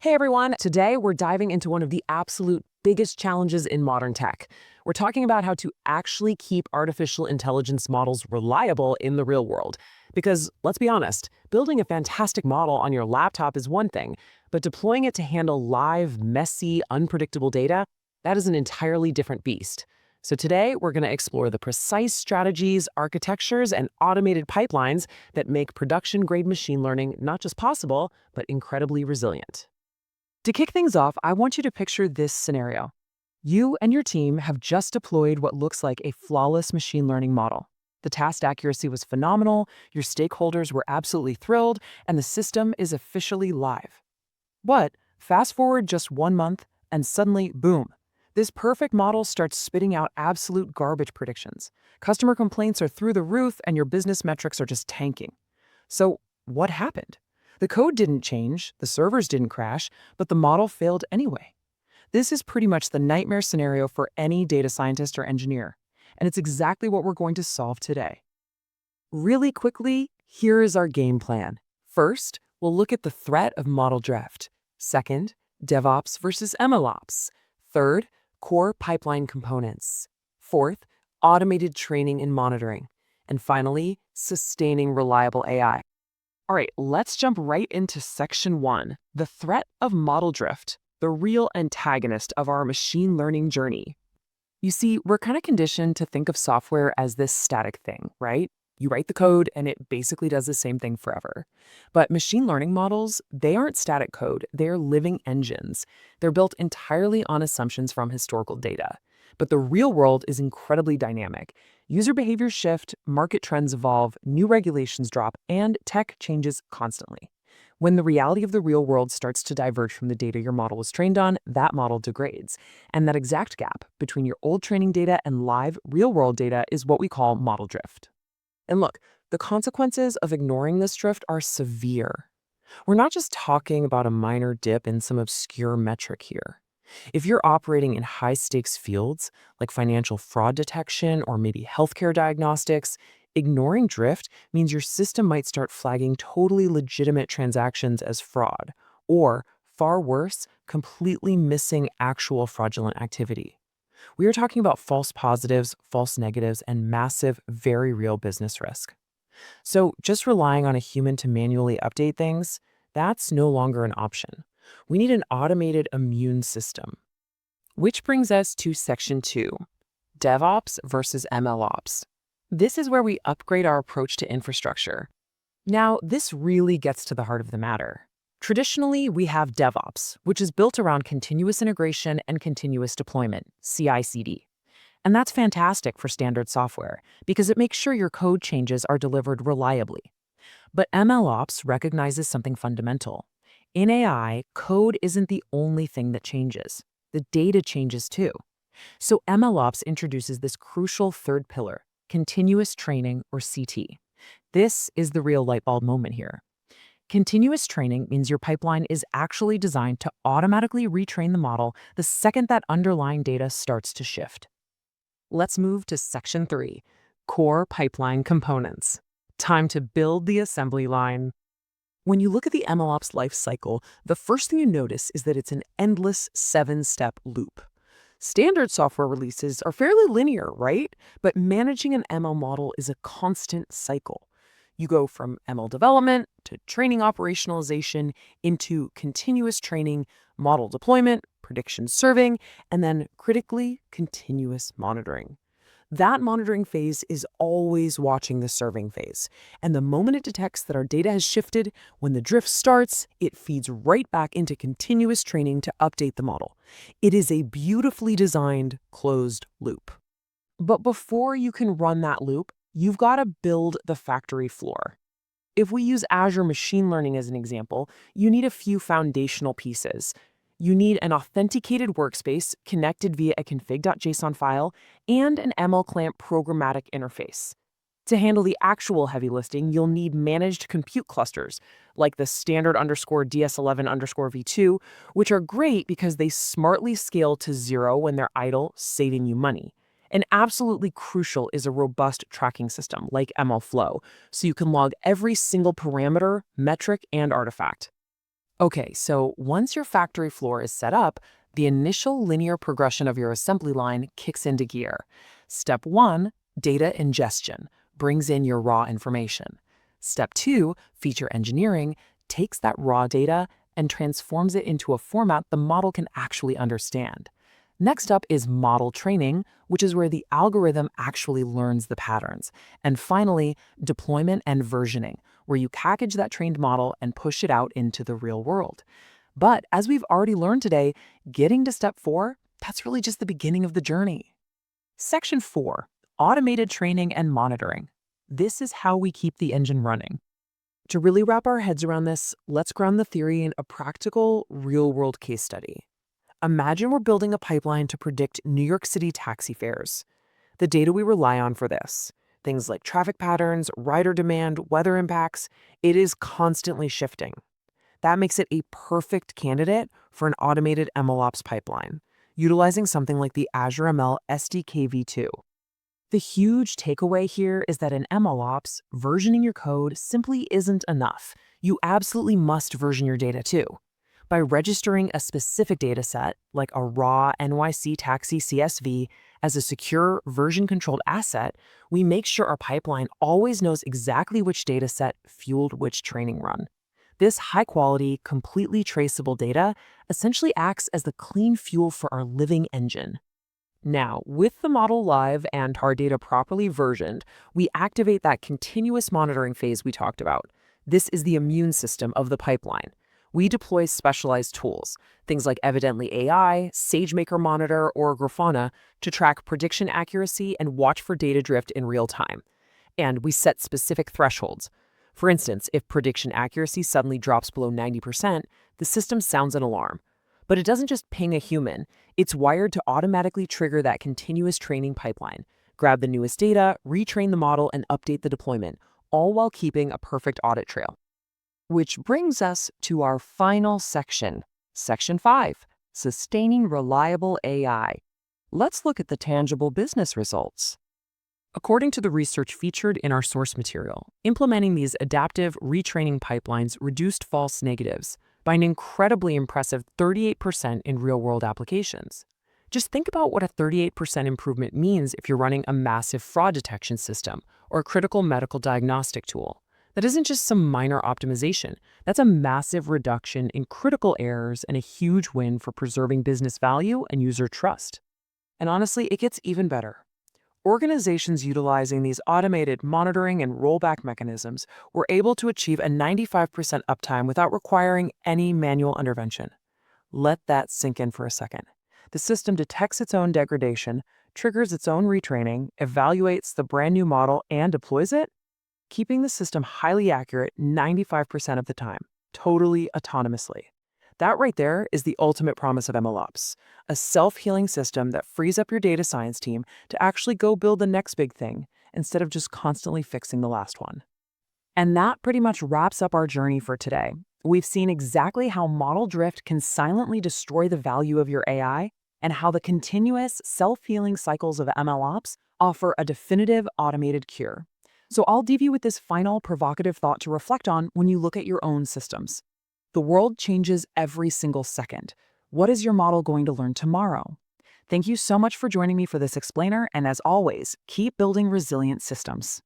Hey everyone, today we're diving into one of the absolute biggest challenges in modern tech. We're talking about how to actually keep artificial intelligence models reliable in the real world. Because let's be honest, building a fantastic model on your laptop is one thing, but deploying it to handle live, messy, unpredictable data, that is an entirely different beast. So today we're going to explore the precise strategies, architectures, and automated pipelines that make production-grade machine learning not just possible, but incredibly resilient. To kick things off, I want you to picture this scenario. You and your team have just deployed what looks like a flawless machine learning model. The task accuracy was phenomenal, your stakeholders were absolutely thrilled, and the system is officially live. But fast forward just 1 month, and suddenly, boom, this perfect model starts spitting out absolute garbage predictions. Customer complaints are through the roof, and your business metrics are just tanking. So, what happened? The code didn't change, the servers didn't crash, but the model failed anyway. This is pretty much the nightmare scenario for any data scientist or engineer, and it's exactly what we're going to solve today. Really quickly, here is our game plan. First, we'll look at the threat of model drift. Second, DevOps versus MLOps. Third, core pipeline components. Fourth, automated training and monitoring. And finally, sustaining reliable AI. All right, let's jump right into section 1, the threat of model drift, the real antagonist of our machine learning journey. You see, we're kind of conditioned to think of software as this static thing, right? You write the code and it basically does the same thing forever. But machine learning models, they aren't static code, they're living engines. They're built entirely on assumptions from historical data. But the real world is incredibly dynamic. User behaviors shift, market trends evolve, new regulations drop, and tech changes constantly. When the reality of the real world starts to diverge from the data your model was trained on, that model degrades. And that exact gap between your old training data and live, real-world data is what we call model drift. And look, the consequences of ignoring this drift are severe. We're not just talking about a minor dip in some obscure metric here. If you're operating in high-stakes fields, like financial fraud detection or maybe healthcare diagnostics, ignoring drift means your system might start flagging totally legitimate transactions as fraud, or, far worse, completely missing actual fraudulent activity. We are talking about false positives, false negatives, and massive, very real business risk. So just relying on a human to manually update things, that's no longer an option. We need an automated immune system. Which brings us to section 2, DevOps versus MLOps. This is where we upgrade our approach to infrastructure. Now, this really gets to the heart of the matter. Traditionally, we have DevOps, which is built around continuous integration and continuous deployment, CI/CD. And that's fantastic for standard software because it makes sure your code changes are delivered reliably. But MLOps recognizes something fundamental. In AI, code isn't the only thing that changes. The data changes too. So MLOps introduces this crucial third pillar, continuous training or CT. This is the real light bulb moment here. Continuous training means your pipeline is actually designed to automatically retrain the model the second that underlying data starts to shift. Let's move to section 3, core pipeline components. Time to build the assembly line. When you look at the MLOps lifecycle, the first thing you notice is that it's an endless 7-step loop. Standard software releases are fairly linear, right? But managing an ML model is a constant cycle. You go from ML development to training operationalization into continuous training, model deployment, prediction serving, and then critically, continuous monitoring. That monitoring phase is always watching the serving phase. And the moment it detects that our data has shifted, when the drift starts, it feeds right back into continuous training to update the model. It is a beautifully designed, closed loop. But before you can run that loop, you've got to build the factory floor. If we use Azure Machine Learning as an example, you need a few foundational pieces. You need an authenticated workspace connected via a config.json file and an MLClamp programmatic interface. To handle the actual heavy lifting, you'll need managed compute clusters, like the standard _DS11_v2, which are great because they smartly scale to 0 when they're idle, saving you money. And absolutely crucial is a robust tracking system like MLflow, so you can log every single parameter, metric, and artifact. Okay, so once your factory floor is set up, the initial linear progression of your assembly line kicks into gear. Step 1, data ingestion, brings in your raw information. Step 2, feature engineering, takes that raw data and transforms it into a format the model can actually understand. Next up is model training, which is where the algorithm actually learns the patterns. And finally, deployment and versioning, where you package that trained model and push it out into the real world. But as we've already learned today, getting to step 4, that's really just the beginning of the journey. Section 4, automated training and monitoring. This is how we keep the engine running. To really wrap our heads around this, let's ground the theory in a practical, real-world case study. Imagine we're building a pipeline to predict New York City taxi fares. The data we rely on for this, things like traffic patterns, rider demand, weather impacts, it is constantly shifting. That makes it a perfect candidate for an automated MLOps pipeline, utilizing something like the Azure ML SDK v2. The huge takeaway here is that in MLOps, versioning your code simply isn't enough. You absolutely must version your data too. By registering a specific data set, like a raw NYC taxi CSV, as a secure version-controlled asset, we make sure our pipeline always knows exactly which data set fueled which training run. This high-quality, completely traceable data essentially acts as the clean fuel for our living engine. Now, with the model live and our data properly versioned, we activate that continuous monitoring phase we talked about. This is the immune system of the pipeline. We deploy specialized tools, things like Evidently AI, SageMaker Monitor, or Grafana, to track prediction accuracy and watch for data drift in real time. And we set specific thresholds. For instance, if prediction accuracy suddenly drops below 90%, the system sounds an alarm. But it doesn't just ping a human, it's wired to automatically trigger that continuous training pipeline, grab the newest data, retrain the model, and update the deployment, all while keeping a perfect audit trail. Which brings us to our final section, Section 5, Sustaining Reliable AI. Let's look at the tangible business results. According to the research featured in our source material, implementing these adaptive retraining pipelines reduced false negatives by an incredibly impressive 38% in real-world applications. Just think about what a 38% improvement means if you're running a massive fraud detection system or a critical medical diagnostic tool. That isn't just some minor optimization. That's a massive reduction in critical errors and a huge win for preserving business value and user trust. And honestly, it gets even better. Organizations utilizing these automated monitoring and rollback mechanisms were able to achieve a 95% uptime without requiring any manual intervention. Let that sink in for a second. The system detects its own degradation, triggers its own retraining, evaluates the brand new model, and deploys it, keeping the system highly accurate 95% of the time, totally autonomously. That right there is the ultimate promise of MLOps, a self-healing system that frees up your data science team to actually go build the next big thing instead of just constantly fixing the last one. And that pretty much wraps up our journey for today. We've seen exactly how model drift can silently destroy the value of your AI and how the continuous self-healing cycles of MLOps offer a definitive automated cure. So I'll leave you with this final provocative thought to reflect on when you look at your own systems. The world changes every single second. What is your model going to learn tomorrow? Thank you so much for joining me for this explainer, and as always, keep building resilient systems.